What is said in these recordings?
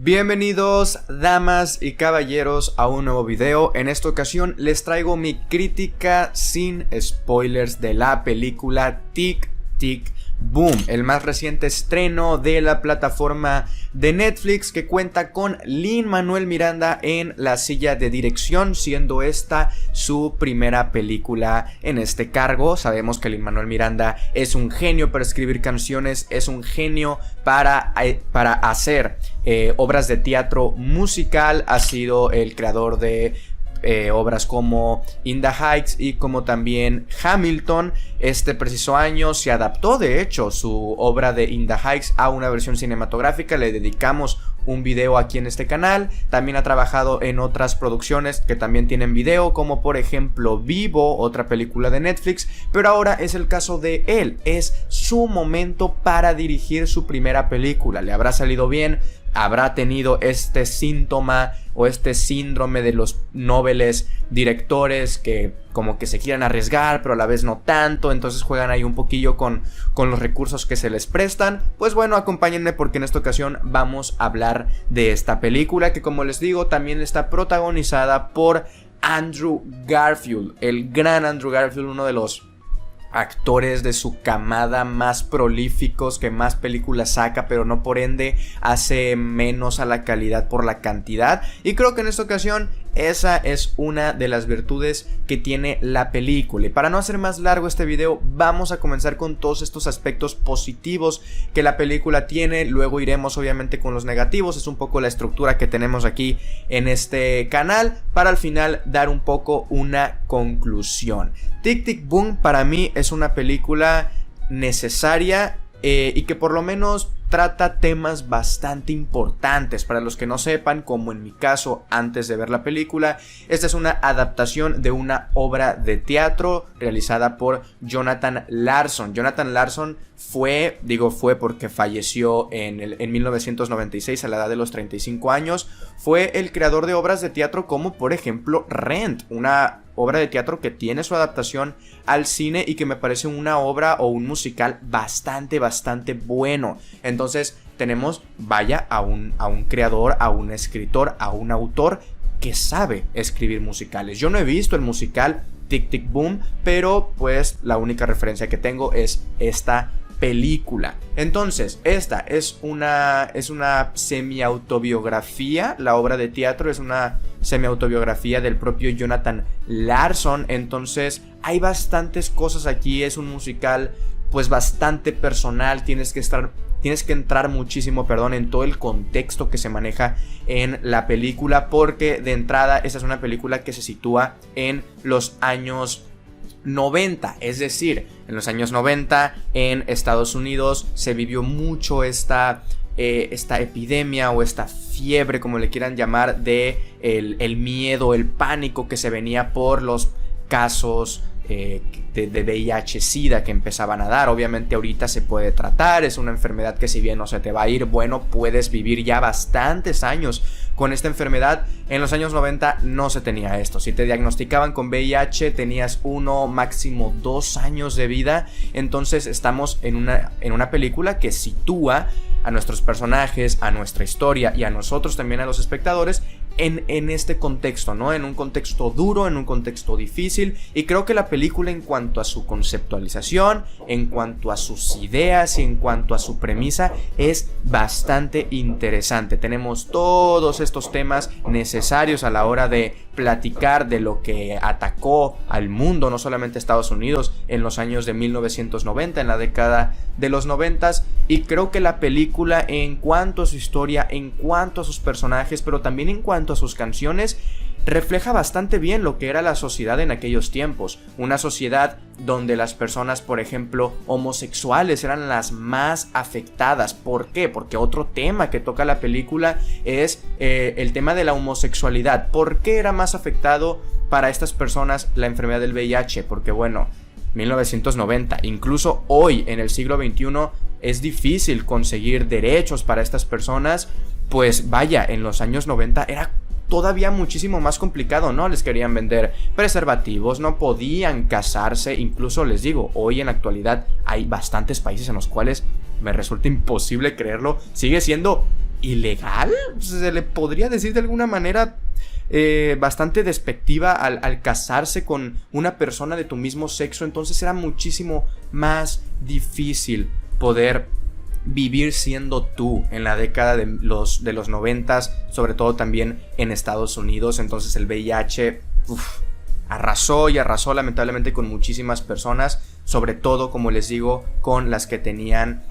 Bienvenidos, damas y caballeros, a un nuevo video. En esta ocasión les traigo mi crítica sin spoilers de la película Tic Tic Boom, el más reciente estreno de la plataforma de Netflix, que cuenta con Lin-Manuel Miranda en la silla de dirección, siendo esta su primera película en este cargo. Sabemos que Lin-Manuel Miranda es un genio para escribir canciones, es un genio para hacer obras de teatro musical. Ha sido el creador de obras como In the Heights y como también Hamilton. Este preciso año se adaptó de hecho su obra de In the Heights a una versión cinematográfica. Le dedicamos un video aquí en este canal. También ha trabajado en otras producciones que también tienen video, como por ejemplo Vivo, otra película de Netflix. Pero ahora es el caso de él. Es su momento para dirigir su primera película. Le habrá salido bien, habrá tenido este síntoma o este síndrome de los nobles directores que como que se quieren arriesgar pero a la vez no tanto, entonces juegan ahí un poquillo con los recursos que se les prestan. Pues bueno, acompáñenme porque en esta ocasión vamos a hablar de esta película, que como les digo también está protagonizada por Andrew Garfield, el gran Andrew Garfield, uno de los actores de su camada más prolíficos, que más películas saca, pero no por ende hace menos a la calidad por la cantidad. Y creo que en esta ocasión esa es una de las virtudes que tiene la película. Y para no hacer más largo este video, vamos a comenzar con todos estos aspectos positivos que la película tiene. Luego iremos obviamente con los negativos. Es un poco la estructura que tenemos aquí en este canal, para al final dar un poco una conclusión. Tic Tic Boom para mí es una película necesaria y que por lo menos trata temas bastante importantes. Para los que no sepan, como en mi caso antes de ver la película, esta es una adaptación de una obra de teatro realizada por Jonathan Larson. Jonathan Larson fue porque falleció en 1996 a la edad de los 35 años. Fue el creador de obras de teatro como por ejemplo Rent, una obra de teatro que tiene su adaptación al cine y que me parece una obra o un musical bastante bueno. Entonces tenemos, vaya, a un creador, a un escritor, a un autor que sabe escribir musicales. Yo no he visto el musical Tic Tic Boom, pero pues la única referencia que tengo es esta película. Entonces, esta es una semi-autobiografía. La obra de teatro es una semi-autobiografía del propio Jonathan Larson. Entonces, hay bastantes cosas aquí. Es un musical pues bastante personal. Tienes que entrar muchísimo, en todo el contexto que se maneja en la película, porque de entrada esta es una película que se sitúa en los años 90, es decir, en los años 90 en Estados Unidos se vivió mucho esta epidemia o esta fiebre, como le quieran llamar, de el miedo, el pánico que se venía por los casos de VIH-Sida que empezaban a dar. Obviamente ahorita se puede tratar, es una enfermedad que si bien no se te va a ir, bueno, puedes vivir ya bastantes años con esta enfermedad. En los años 90 no se tenía esto. Si te diagnosticaban con VIH tenías 1, máximo 2 años de vida. Entonces estamos en una película que sitúa a nuestros personajes, a nuestra historia y a nosotros también, a los espectadores, en este contexto, ¿no? En un contexto duro, en un contexto difícil. Y creo que la película, en cuanto a su conceptualización, en cuanto a sus ideas y en cuanto a su premisa, es bastante interesante. Tenemos todos estos temas necesarios a la hora de platicar de lo que atacó al mundo, no solamente Estados Unidos, en los años de 1990, en la década de los 90. Y creo que la película, en cuanto a su historia, en cuanto a sus personajes, pero también en cuanto a sus canciones, refleja bastante bien lo que era la sociedad en aquellos tiempos. Una sociedad donde las personas, por ejemplo, homosexuales eran las más afectadas. ¿Por qué? Porque otro tema que toca la película es el tema de la homosexualidad. ¿Por qué era más afectado para estas personas la enfermedad del VIH? Porque bueno, 1990, incluso hoy en el siglo XXI es difícil conseguir derechos para estas personas. Pues vaya, en los años 90 era todavía muchísimo más complicado, ¿no? Les querían vender preservativos, no podían casarse. Incluso les digo, hoy en la actualidad hay bastantes países en los cuales me resulta imposible creerlo, sigue siendo ilegal, se le podría decir de alguna manera bastante despectiva al casarse con una persona de tu mismo sexo. Entonces era muchísimo más difícil poder vivir siendo tú en la década de los 90s, sobre todo también en Estados Unidos. Entonces el VIH arrasó lamentablemente con muchísimas personas, sobre todo, como les digo, con las que tenían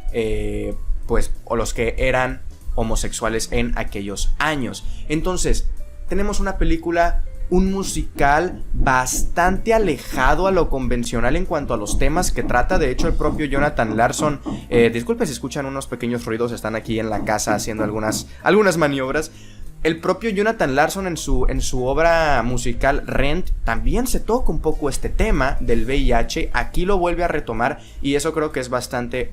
o los que eran homosexuales en aquellos años. Entonces tenemos una película, un musical bastante alejado a lo convencional en cuanto a los temas que trata. De hecho, el propio Jonathan Larson, disculpen si escuchan unos pequeños ruidos, están aquí en la casa haciendo algunas maniobras. El propio Jonathan Larson en su obra musical Rent también se toca un poco este tema del VIH. Aquí lo vuelve a retomar y eso creo que es bastante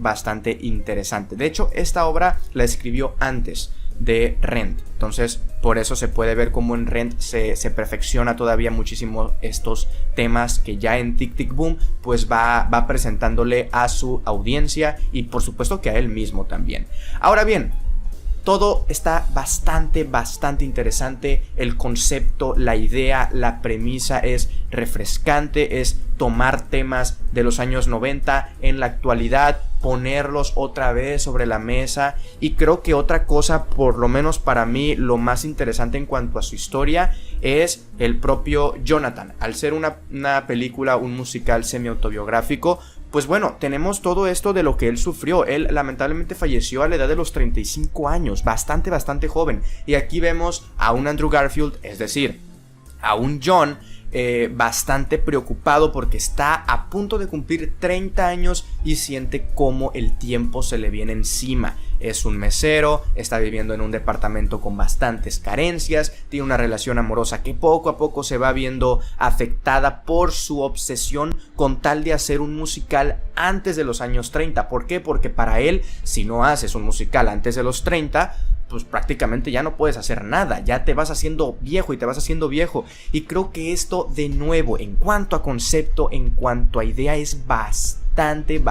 interesante. De hecho, esta obra la escribió antes de Rent, entonces por eso se puede ver cómo en Rent se perfecciona todavía muchísimo estos temas que ya en Tic Tic Boom pues va presentándole a su audiencia y por supuesto que a él mismo también. Ahora bien, todo está bastante interesante. El concepto, la idea, la premisa es refrescante. Es tomar temas de los años 90 en la actualidad, ponerlos otra vez sobre la mesa. Y creo que otra cosa, por lo menos para mí, lo más interesante en cuanto a su historia es el propio Jonathan. Al ser una película, un musical semi-autobiográfico, pues bueno, tenemos todo esto de lo que él sufrió. Él lamentablemente falleció a la edad de los 35 años, bastante joven. Y aquí vemos a un Andrew Garfield, es decir, a un John bastante preocupado porque está a punto de cumplir 30 años y siente cómo el tiempo se le viene encima. Es un mesero, está viviendo en un departamento con bastantes carencias, tiene una relación amorosa que poco a poco se va viendo afectada por su obsesión con tal de hacer un musical antes de los años 30. ¿Por qué? Porque para él, si no haces un musical antes de los 30, pues prácticamente ya no puedes hacer nada, ya te vas haciendo viejo y te vas haciendo viejo. Y creo que esto, de nuevo, en cuanto a concepto, en cuanto a idea, es bastante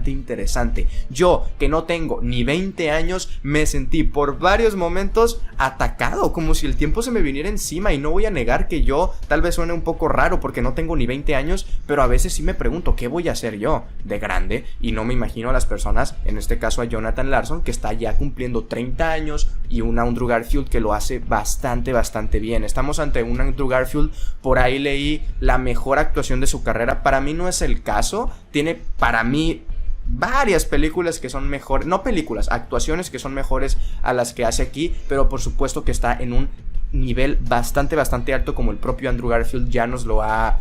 interesante. Yo, que no tengo ni 20 años, me sentí por varios momentos atacado, como si el tiempo se me viniera encima. Y no voy a negar que yo, tal vez suene un poco raro porque no tengo ni 20 años, pero a veces sí me pregunto, ¿qué voy a hacer yo de grande? Y no me imagino a las personas, en este caso a Jonathan Larson, que está ya cumpliendo 30 años, y un Andrew Garfield que lo hace bastante bien. Estamos ante un Andrew Garfield, por ahí leí, la mejor actuación de su carrera. Para mí no es el caso. Tiene, para mí, varias películas que son mejores, no películas, actuaciones que son mejores a las que hace aquí, pero por supuesto que está en un nivel bastante alto, como el propio Andrew Garfield ya nos lo ha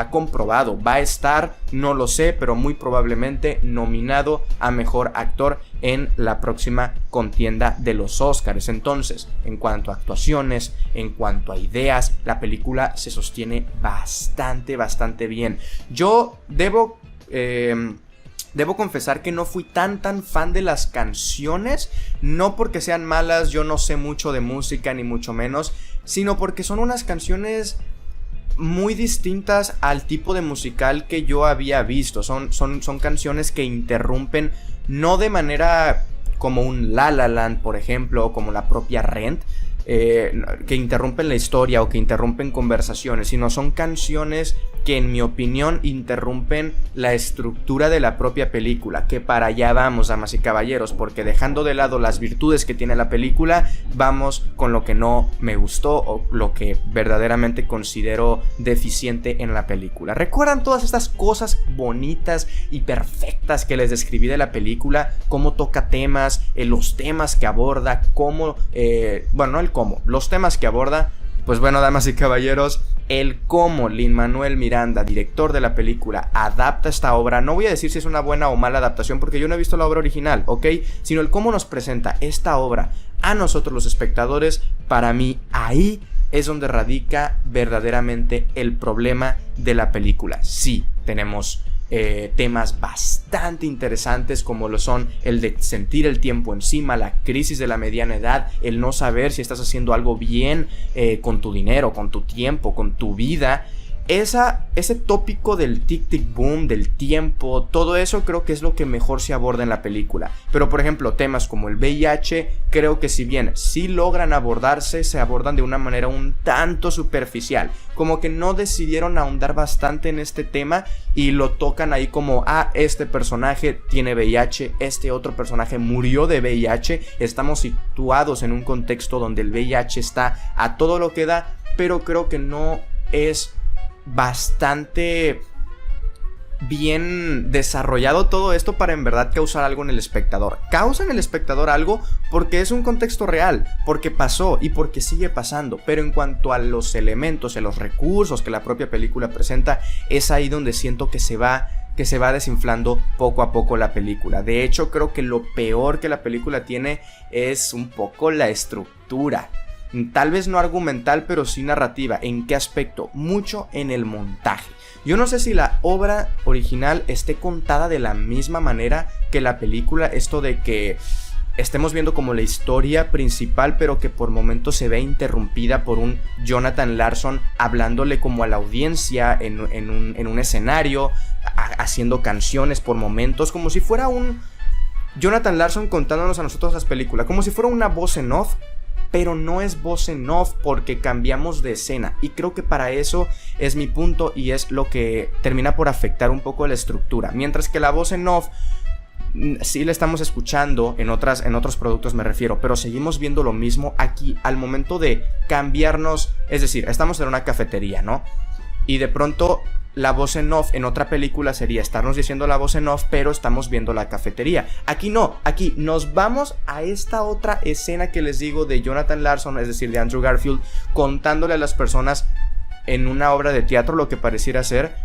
comprobado. Va a estar, no lo sé, pero muy probablemente nominado a mejor actor en la próxima contienda de los Oscars. Entonces, en cuanto a actuaciones, en cuanto a ideas, la película se sostiene bastante bien. Yo debo confesar que no fui tan fan de las canciones, no porque sean malas, yo no sé mucho de música ni mucho menos, sino porque son unas canciones muy distintas al tipo de musical que yo había visto. Son canciones que interrumpen, no de manera como un La La Land, por ejemplo, o como la propia Rent, que interrumpen la historia o que interrumpen conversaciones, sino son canciones que, en mi opinión, interrumpen la estructura de la propia película. Que para allá vamos, damas y caballeros, porque dejando de lado las virtudes que tiene la película, vamos con lo que no me gustó o lo que verdaderamente considero deficiente en la película. ¿Recuerdan todas estas cosas bonitas y perfectas que les describí de la película? Cómo toca temas, los temas que aborda, los temas que aborda. Pues bueno, damas y caballeros, el cómo Lin-Manuel Miranda, director de la película, adapta esta obra, no voy a decir si es una buena o mala adaptación porque yo no he visto la obra original, ¿ok? Sino el cómo nos presenta esta obra a nosotros los espectadores. Para mí, ahí es donde radica verdaderamente el problema de la película. Sí, tenemos temas bastante interesantes, como lo son el de sentir el tiempo encima, la crisis de la mediana edad, el no saber si estás haciendo algo bien con tu dinero, con tu tiempo, con tu vida. ese tópico del tic tic boom, del tiempo, todo eso creo que es lo que mejor se aborda en la película. Pero por ejemplo, temas como el VIH, creo que si bien sí logran abordarse, se abordan de una manera un tanto superficial. Como que no decidieron ahondar bastante en este tema y lo tocan ahí como, este personaje tiene VIH, este otro personaje murió de VIH. Estamos situados en un contexto donde el VIH está a todo lo que da, pero creo que no es bastante bien desarrollado todo esto para en verdad causar algo en el espectador. Causa en el espectador algo porque es un contexto real, porque pasó y porque sigue pasando, pero en cuanto a los elementos, a los recursos que la propia película presenta, es ahí donde siento que se va desinflando poco a poco la película. De hecho, creo que lo peor que la película tiene es un poco la estructura. Tal vez no argumental, pero sí narrativa. ¿En qué aspecto? Mucho en el montaje. Yo no sé si la obra original esté contada de la misma manera que la película. Esto de que estemos viendo como la historia principal, pero que por momentos se ve interrumpida por un Jonathan Larson hablándole como a la audiencia en un escenario, haciendo canciones por momentos, como si fuera un Jonathan Larson contándonos a nosotros las películas, como si fuera una voz en off. Pero no es voz en off porque cambiamos de escena. Y creo que para eso es mi punto y es lo que termina por afectar un poco la estructura. Mientras que la voz en off sí la estamos escuchando en otros productos me refiero. Pero seguimos viendo lo mismo aquí al momento de cambiarnos. Es decir, estamos en una cafetería, ¿no? Y de pronto la voz en off en otra película sería estarnos diciendo la voz en off, pero estamos viendo la cafetería. Aquí no, aquí nos vamos a esta otra escena que les digo de Jonathan Larson, es decir, de Andrew Garfield, contándole a las personas en una obra de teatro lo que pareciera ser.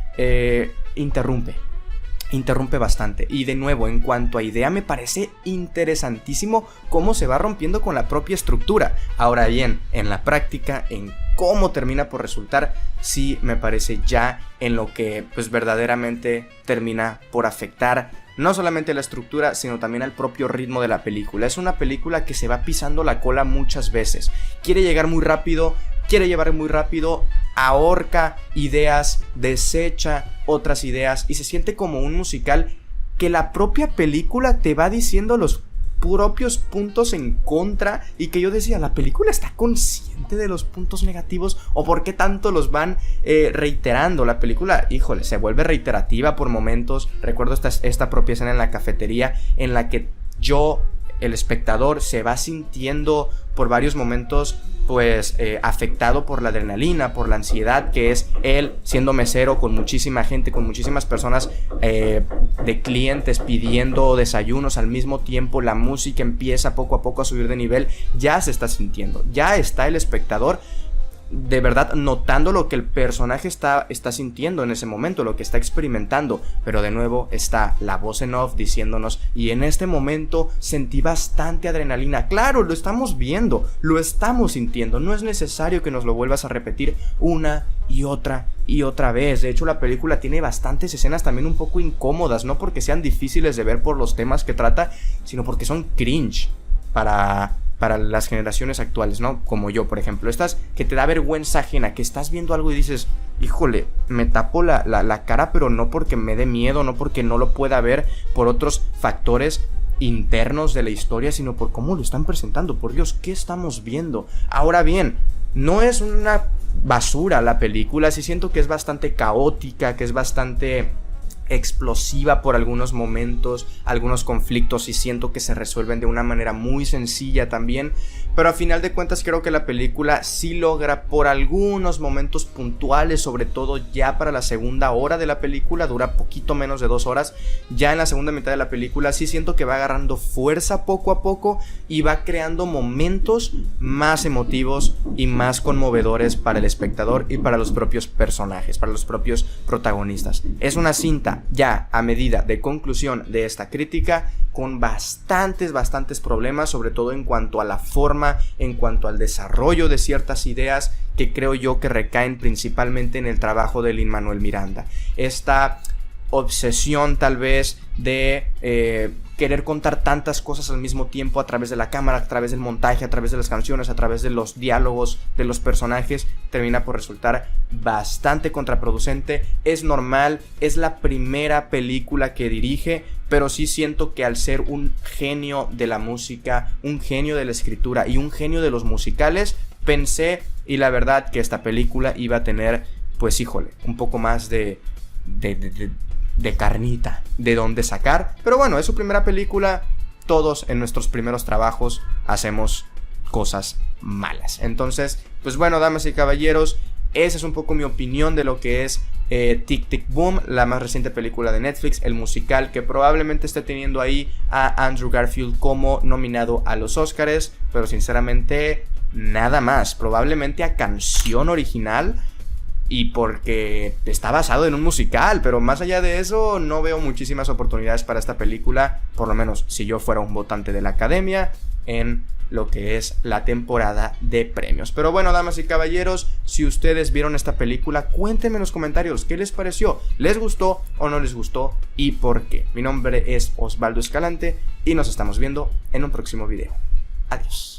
Interrumpe bastante. Y de nuevo, en cuanto a idea, me parece interesantísimo cómo se va rompiendo con la propia estructura. Ahora bien, en la práctica, en cómo termina por resultar, sí me parece ya en lo que pues verdaderamente termina por afectar no solamente la estructura, sino también al propio ritmo de la película. Es una película que se va pisando la cola muchas veces. Quiere llegar muy rápido, quiere llevar muy rápido, ahorca ideas, desecha otras ideas y se siente como un musical que la propia película te va diciendo los propios puntos en contra y que yo decía, ¿la película está consciente de los puntos negativos o por qué tanto los van reiterando? La película, híjole, se vuelve reiterativa por momentos. Recuerdo esta propia escena en la cafetería en la que el espectador se va sintiendo por varios momentos pues afectado por la adrenalina, por la ansiedad que es él siendo mesero con muchísima gente, con muchísimas personas de clientes pidiendo desayunos al mismo tiempo. La música empieza poco a poco a subir de nivel, ya se está sintiendo, ya está el espectador de verdad notando lo que el personaje está sintiendo en ese momento, lo que está experimentando. Pero de nuevo está la voz en off diciéndonos, y en este momento sentí bastante adrenalina. Claro, lo estamos viendo, lo estamos sintiendo, no es necesario que nos lo vuelvas a repetir una y otra vez. De hecho, la película tiene bastantes escenas también un poco incómodas, no porque sean difíciles de ver por los temas que trata, sino porque son cringe para las generaciones actuales, ¿no? Como yo, por ejemplo. Estas que te da vergüenza ajena, que estás viendo algo y dices, híjole, me tapo la cara, pero no porque me dé miedo, no porque no lo pueda ver por otros factores internos de la historia, sino por cómo lo están presentando. Por Dios, ¿qué estamos viendo? Ahora bien, no es una basura la película, sí siento que es bastante caótica, que es bastante explosiva por algunos momentos, algunos conflictos, y siento que se resuelven de una manera muy sencilla también, pero a final de cuentas creo que la película sí logra por algunos momentos puntuales, sobre todo ya para la segunda hora de la película, dura poquito menos de 2 horas, ya en la segunda mitad de la película sí siento que va agarrando fuerza poco a poco y va creando momentos más emotivos y más conmovedores para el espectador y para los propios personajes, para los propios protagonistas. Es una cinta ya a medida de conclusión de esta crítica con bastantes problemas, sobre todo en cuanto a la forma, en cuanto al desarrollo de ciertas ideas que creo yo que recaen principalmente en el trabajo de Lin-Manuel Miranda. Esta obsesión tal vez de querer contar tantas cosas al mismo tiempo a través de la cámara, a través del montaje, a través de las canciones, a través de los diálogos de los personajes, termina por resultar bastante contraproducente. Es normal, es la primera película que dirige, pero sí siento que al ser un genio de la música, un genio de la escritura y un genio de los musicales, pensé, y la verdad, que esta película iba a tener, pues híjole, un poco más de carnita de dónde sacar. Pero bueno, es su primera película. Todos en nuestros primeros trabajos hacemos cosas malas. Entonces, pues bueno, damas y caballeros, esa es un poco mi opinión de lo que es Tic Tic Boom, la más reciente película de Netflix, el musical que probablemente esté teniendo ahí a Andrew Garfield como nominado a los Oscars, pero sinceramente nada más, probablemente a canción original, y porque está basado en un musical, pero más allá de eso no veo muchísimas oportunidades para esta película, por lo menos si yo fuera un votante de la academia, en lo que es la temporada de premios. Pero bueno, damas y caballeros, si ustedes vieron esta película, cuéntenme en los comentarios qué les pareció, les gustó o no les gustó y por qué. Mi nombre es Osvaldo Escalante y nos estamos viendo en un próximo video. Adiós.